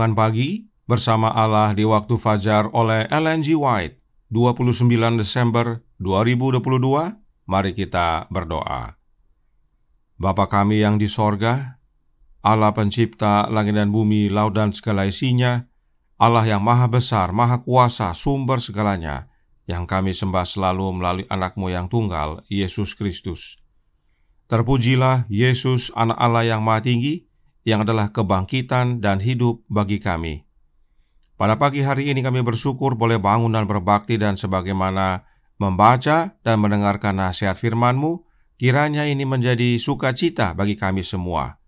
Renungan Pagi bersama Allah di waktu fajar oleh Ellen G. White, 29 Desember 2022. Mari kita berdoa. Bapa kami yang di sorga, Allah pencipta langit dan bumi, laut dan segala isinya, Allah yang maha besar, maha kuasa, sumber segalanya, yang kami sembah selalu melalui anak-Mu yang tunggal, Yesus Kristus. Terpujilah Yesus, anak Allah yang maha tinggi, yang adalah kebangkitan dan hidup bagi kami. Pada pagi hari ini kami bersyukur boleh bangun dan berbakti, dan sebagaimana membaca dan mendengarkan nasihat firman-Mu, kiranya ini menjadi sukacita bagi kami semua.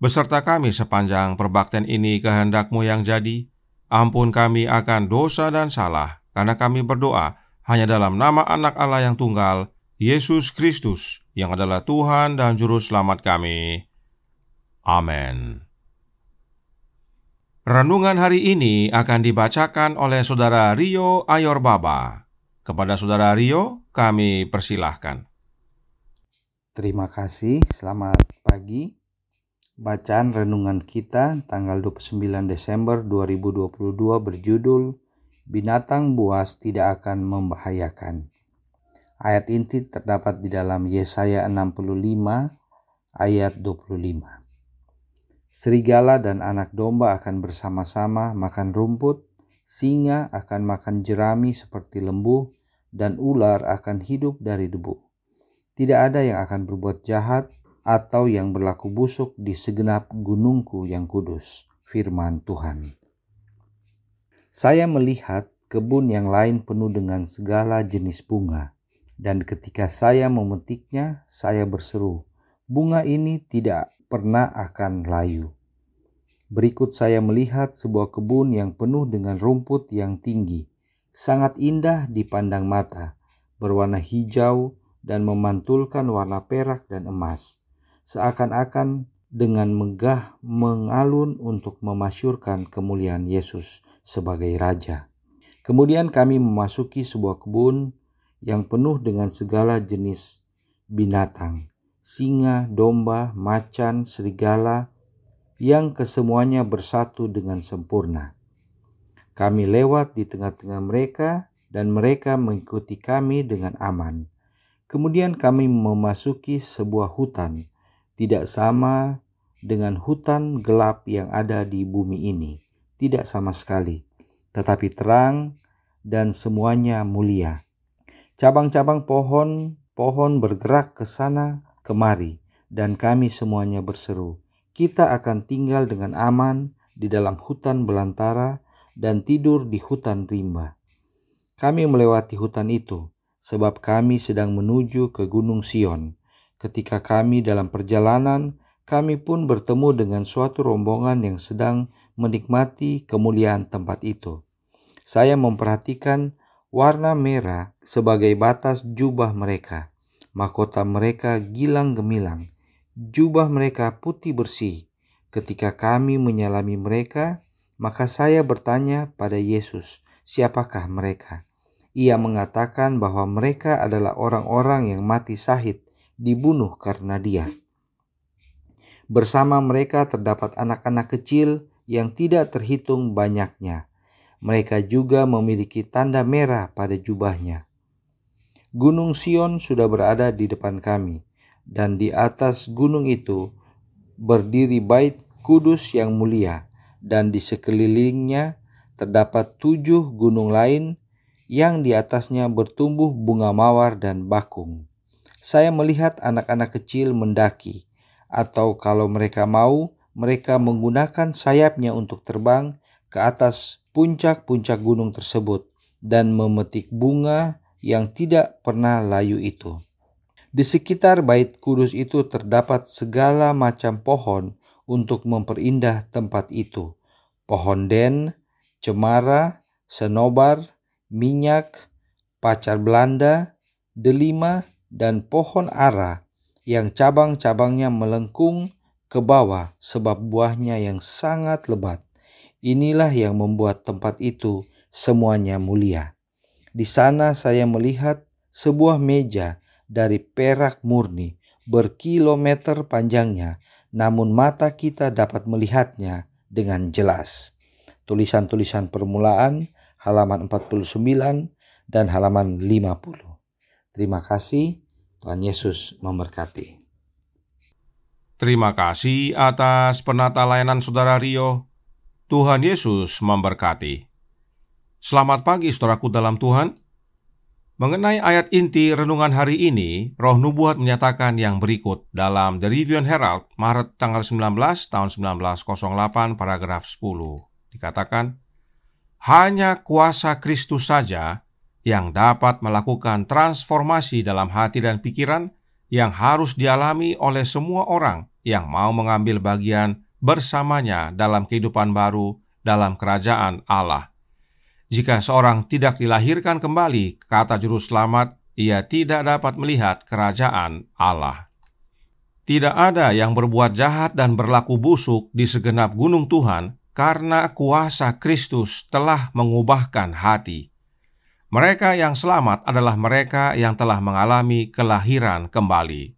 Beserta kami sepanjang perbaktian ini, kehendak-Mu yang jadi. Ampun kami akan dosa dan salah, karena kami berdoa hanya dalam nama anak Allah yang tunggal, Yesus Kristus, yang adalah Tuhan dan Juru Selamat kami. Amin. Renungan hari ini akan dibacakan oleh Saudara Rio Ayorbaba. Kepada Saudara Rio, kami persilahkan. Terima kasih, selamat pagi. Bacaan renungan kita tanggal 29 Desember 2022 berjudul Binatang buas tidak akan membahayakan. Ayat inti terdapat di dalam Yesaya 65 ayat 25. Serigala dan anak domba akan bersama-sama makan rumput, singa akan makan jerami seperti lembu, dan ular akan hidup dari debu. Tidak ada yang akan berbuat jahat atau yang berlaku busuk di segenap gunungku yang kudus, firman Tuhan. Saya melihat kebun yang lain penuh dengan segala jenis bunga, dan ketika saya memetiknya, saya berseru, bunga ini tidak pernah akan layu. Berikut saya melihat sebuah kebun yang penuh dengan rumput yang tinggi, sangat indah dipandang mata, berwarna hijau dan memantulkan warna perak dan emas, seakan-akan dengan megah mengalun untuk memasyurkan kemuliaan Yesus sebagai Raja. Kemudian kami memasuki sebuah kebun yang penuh dengan segala jenis binatang, singa, domba, macan, serigala, yang kesemuanya bersatu dengan sempurna. Kami lewat di tengah-tengah mereka, dan mereka mengikuti kami dengan aman. Kemudian kami memasuki sebuah hutan, tidak sama dengan hutan gelap yang ada di bumi ini, tidak sama sekali, tetapi terang dan semuanya mulia. Cabang-cabang pohon bergerak ke sana kemari, dan kami semuanya berseru, kita akan tinggal dengan aman di dalam hutan belantara dan tidur di hutan rimba. Kami melewati hutan itu, sebab kami sedang menuju ke Gunung Sion. Ketika kami dalam perjalanan, kami pun bertemu dengan suatu rombongan yang sedang menikmati kemuliaan tempat itu. Saya memperhatikan warna merah sebagai batas jubah mereka. Mahkota mereka gilang gemilang. Jubah mereka putih bersih. Ketika kami menyalami mereka, maka saya bertanya pada Yesus, siapakah mereka? Ia mengatakan bahwa mereka adalah orang-orang yang mati syahid, dibunuh karena Dia. Bersama mereka terdapat anak-anak kecil yang tidak terhitung banyaknya. Mereka juga memiliki tanda merah pada jubahnya. Gunung Sion sudah berada di depan kami, dan di atas gunung itu berdiri Bait Kudus yang mulia, dan di sekelilingnya terdapat 7 gunung lain yang di atasnya bertumbuh bunga mawar dan bakung. Saya melihat anak-anak kecil mendaki, atau kalau mereka mau, mereka menggunakan sayapnya untuk terbang ke atas puncak-puncak gunung tersebut dan memetik bunga yang tidak pernah layu itu. Di sekitar Bait Kudus itu terdapat segala macam pohon untuk memperindah tempat itu. Pohon den, cemara, senobar, minyak, pacar Belanda, delima, dan pohon ara yang cabang-cabangnya melengkung ke bawah sebab buahnya yang sangat lebat. Inilah yang membuat tempat itu semuanya mulia. Di sana saya melihat sebuah meja dari perak murni, berkilometer panjangnya, namun mata kita dapat melihatnya dengan jelas. tulisan-tulisan permulaan, halaman 49 dan halaman 50. Terima kasih, Tuhan Yesus memberkati. Terima kasih atas penata layanan Saudara Rio. Tuhan Yesus memberkati. Selamat pagi saudaraku dalam Tuhan. Mengenai ayat inti renungan hari ini, Roh Nubuat menyatakan yang berikut dalam The Review and Herald, Maret tanggal 19 tahun 1908, paragraf 10. Dikatakan, hanya kuasa Kristus saja yang dapat melakukan transformasi dalam hati dan pikiran yang harus dialami oleh semua orang yang mau mengambil bagian bersamanya dalam kehidupan baru dalam kerajaan Allah. Jika seorang tidak dilahirkan kembali, kata Juru Selamat, ia tidak dapat melihat kerajaan Allah. Tidak ada yang berbuat jahat dan berlaku busuk di segenap gunung Tuhan karena kuasa Kristus telah mengubahkan hati. Mereka yang selamat adalah mereka yang telah mengalami kelahiran kembali.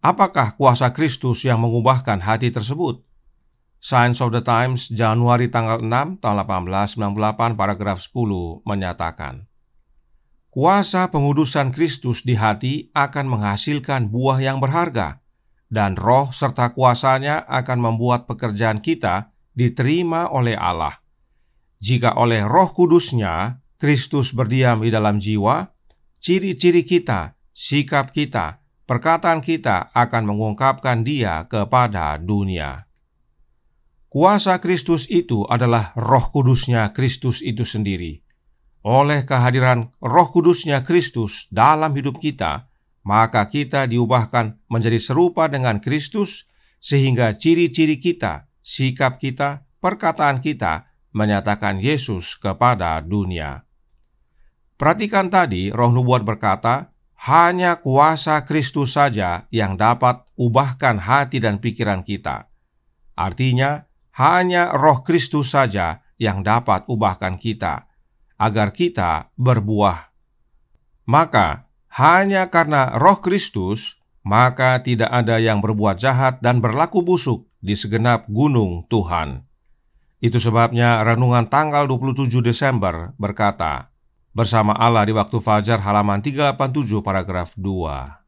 Apakah kuasa Kristus yang mengubahkan hati tersebut? Signs of the Times, Januari tanggal 6 tahun 1898, paragraf 10 menyatakan, kuasa pengudusan Kristus di hati akan menghasilkan buah yang berharga, dan Roh serta kuasanya akan membuat pekerjaan kita diterima oleh Allah. Jika oleh Roh Kudusnya Kristus berdiam di dalam jiwa, ciri-ciri kita, sikap kita, perkataan kita akan mengungkapkan Dia kepada dunia. Kuasa Kristus itu adalah Roh Kudusnya Kristus itu sendiri. Oleh kehadiran Roh Kudusnya Kristus dalam hidup kita, maka kita diubahkan menjadi serupa dengan Kristus, sehingga ciri-ciri kita, sikap kita, perkataan kita menyatakan Yesus kepada dunia. Perhatikan tadi, Roh Nubuat berkata, hanya kuasa Kristus saja yang dapat ubahkan hati dan pikiran kita. Artinya, hanya Roh Kristus saja yang dapat ubahkan kita, agar kita berbuah. Maka, hanya karena Roh Kristus, maka tidak ada yang berbuat jahat dan berlaku busuk di segenap gunung Tuhan. Itu sebabnya renungan tanggal 27 Desember berkata, bersama Allah di waktu fajar, halaman 387, paragraf 2.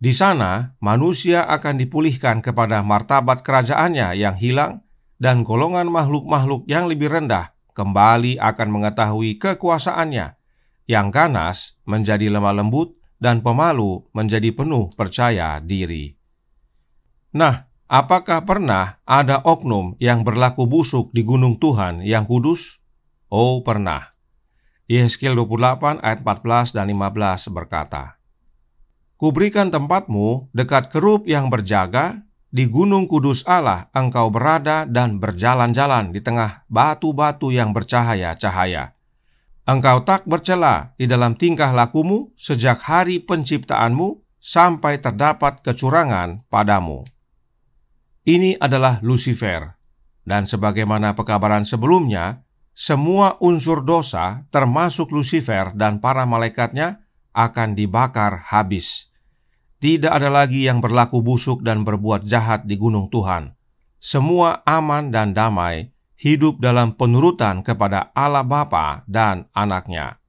Di sana, manusia akan dipulihkan kepada martabat kerajaannya yang hilang, dan golongan makhluk-makhluk yang lebih rendah kembali akan mengetahui kekuasaannya, yang ganas menjadi lemah lembut, dan pemalu menjadi penuh percaya diri. Nah, apakah pernah ada oknum yang berlaku busuk di gunung Tuhan yang kudus? Oh, pernah. Yehezkiel 28 ayat 14 dan 15 berkata, kuberikan tempatmu dekat kerub yang berjaga, di gunung kudus Allah engkau berada dan berjalan-jalan di tengah batu-batu yang bercahaya-cahaya. Engkau tak bercela di dalam tingkah lakumu sejak hari penciptaanmu sampai terdapat kecurangan padamu. Ini adalah Lucifer, dan sebagaimana pekabaran sebelumnya, semua unsur dosa, termasuk Lucifer dan para malaikatnya, akan dibakar habis. Tidak ada lagi yang berlaku busuk dan berbuat jahat di gunung Tuhan. Semua aman dan damai, hidup dalam penurutan kepada Allah Bapa dan Anaknya.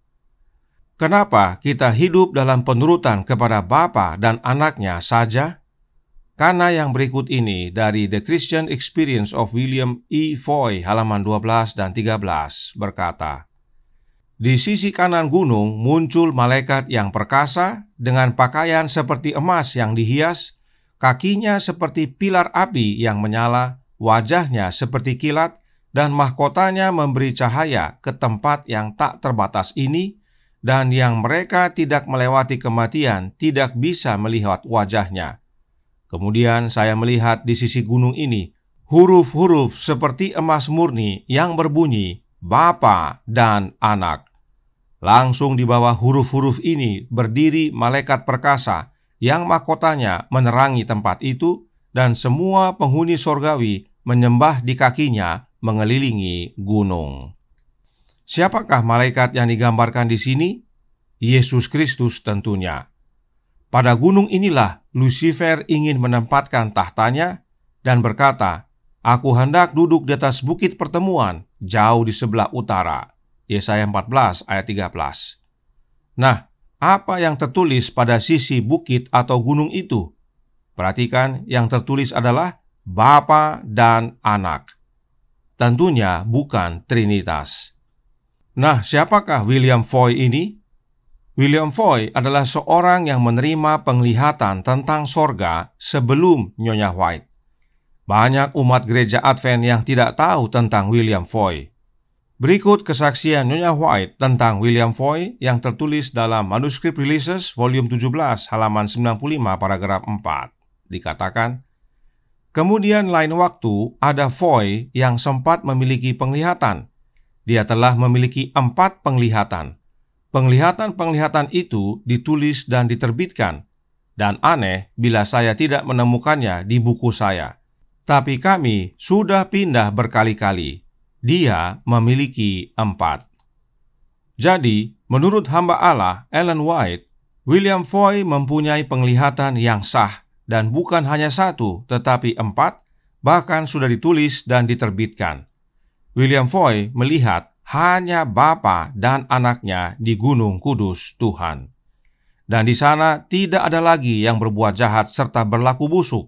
Kenapa kita hidup dalam penurutan kepada Bapa dan Anaknya saja? Karena yang berikut ini dari The Christian Experience of William E. Foy, halaman 12 dan 13 berkata, di sisi kanan gunung muncul malaikat yang perkasa dengan pakaian seperti emas yang dihias, kakinya seperti pilar api yang menyala, wajahnya seperti kilat, dan mahkotanya memberi cahaya ke tempat yang tak terbatas ini, dan yang mereka tidak melewati kematian tidak bisa melihat wajahnya. Kemudian saya melihat di sisi gunung ini huruf-huruf seperti emas murni yang berbunyi Bapa dan Anak. Langsung di bawah huruf-huruf ini berdiri malaikat perkasa yang mahkotanya menerangi tempat itu, dan semua penghuni sorgawi menyembah di kakinya mengelilingi gunung. Siapakah malaikat yang digambarkan di sini? Yesus Kristus tentunya. Pada gunung inilah Lucifer ingin menempatkan tahtanya dan berkata, Aku hendak duduk di atas bukit pertemuan, jauh di sebelah utara. Yesaya 14 ayat 13. Nah, apa yang tertulis pada sisi bukit atau gunung itu? Perhatikan, yang tertulis adalah Bapa dan Anak. Tentunya bukan Trinitas. Nah, siapakah William Foy ini? William Foy adalah seorang yang menerima penglihatan tentang sorga sebelum Nyonya White. Banyak umat gereja Advent yang tidak tahu tentang William Foy. Berikut kesaksian Nyonya White tentang William Foy yang tertulis dalam Manuscript Releases volume 17 halaman 95 paragraf 4. Dikatakan, kemudian lain waktu ada Foy yang sempat memiliki penglihatan. Dia telah memiliki 4 penglihatan. Penglihatan-penglihatan itu ditulis dan diterbitkan, dan aneh bila saya tidak menemukannya di buku saya. Tapi kami sudah pindah berkali-kali. Dia memiliki 4. Jadi, menurut hamba Allah Ellen White, William Foy mempunyai penglihatan yang sah, dan bukan hanya 1, tetapi 4, bahkan sudah ditulis dan diterbitkan. William Foy melihat hanya Bapa dan Anaknya di Gunung Kudus Tuhan. Dan di sana tidak ada lagi yang berbuat jahat serta berlaku busuk.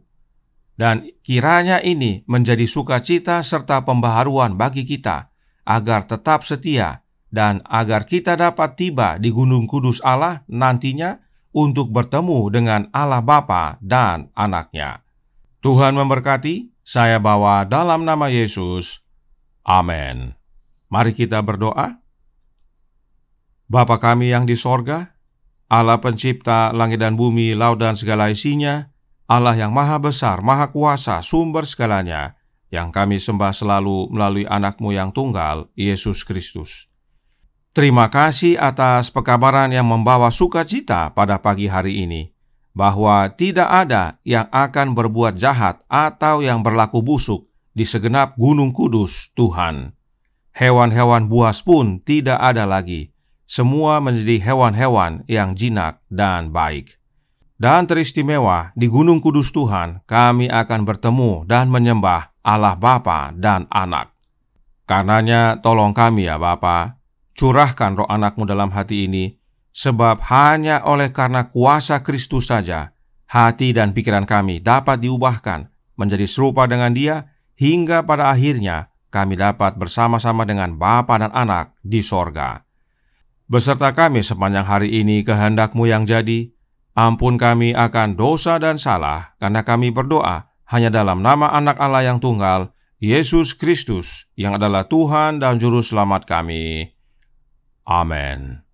Dan kiranya ini menjadi sukacita serta pembaharuan bagi kita, agar tetap setia, dan agar kita dapat tiba di Gunung Kudus Allah nantinya untuk bertemu dengan Allah Bapa dan Anaknya. Tuhan memberkati, saya bawa dalam nama Yesus. Amin. Mari kita berdoa. Bapa kami yang di sorga, Allah pencipta langit dan bumi, laut dan segala isinya, Allah yang maha besar, maha kuasa, sumber segalanya, yang kami sembah selalu melalui Anak-Mu yang tunggal, Yesus Kristus. Terima kasih atas pekabaran yang membawa sukacita pada pagi hari ini, bahwa tidak ada yang akan berbuat jahat atau yang berlaku busuk di segenap Gunung Kudus Tuhan. Hewan-hewan buas pun tidak ada lagi. Semua menjadi hewan-hewan yang jinak dan baik. Dan teristimewa di Gunung Kudus Tuhan, kami akan bertemu dan menyembah Allah Bapa dan Anak. Karenanya tolong kami ya Bapa, curahkan roh Anak-Mu dalam hati ini, sebab hanya oleh karena kuasa Kristus saja, hati dan pikiran kami dapat diubahkan menjadi serupa dengan Dia, hingga pada akhirnya kami dapat bersama-sama dengan Bapa dan Anak di sorga. Beserta kami sepanjang hari ini kehendak-Mu yang jadi. Ampun kami akan dosa dan salah, karena kami berdoa hanya dalam nama Anak Allah yang tunggal, Yesus Kristus, yang adalah Tuhan dan Juru Selamat kami. Amin.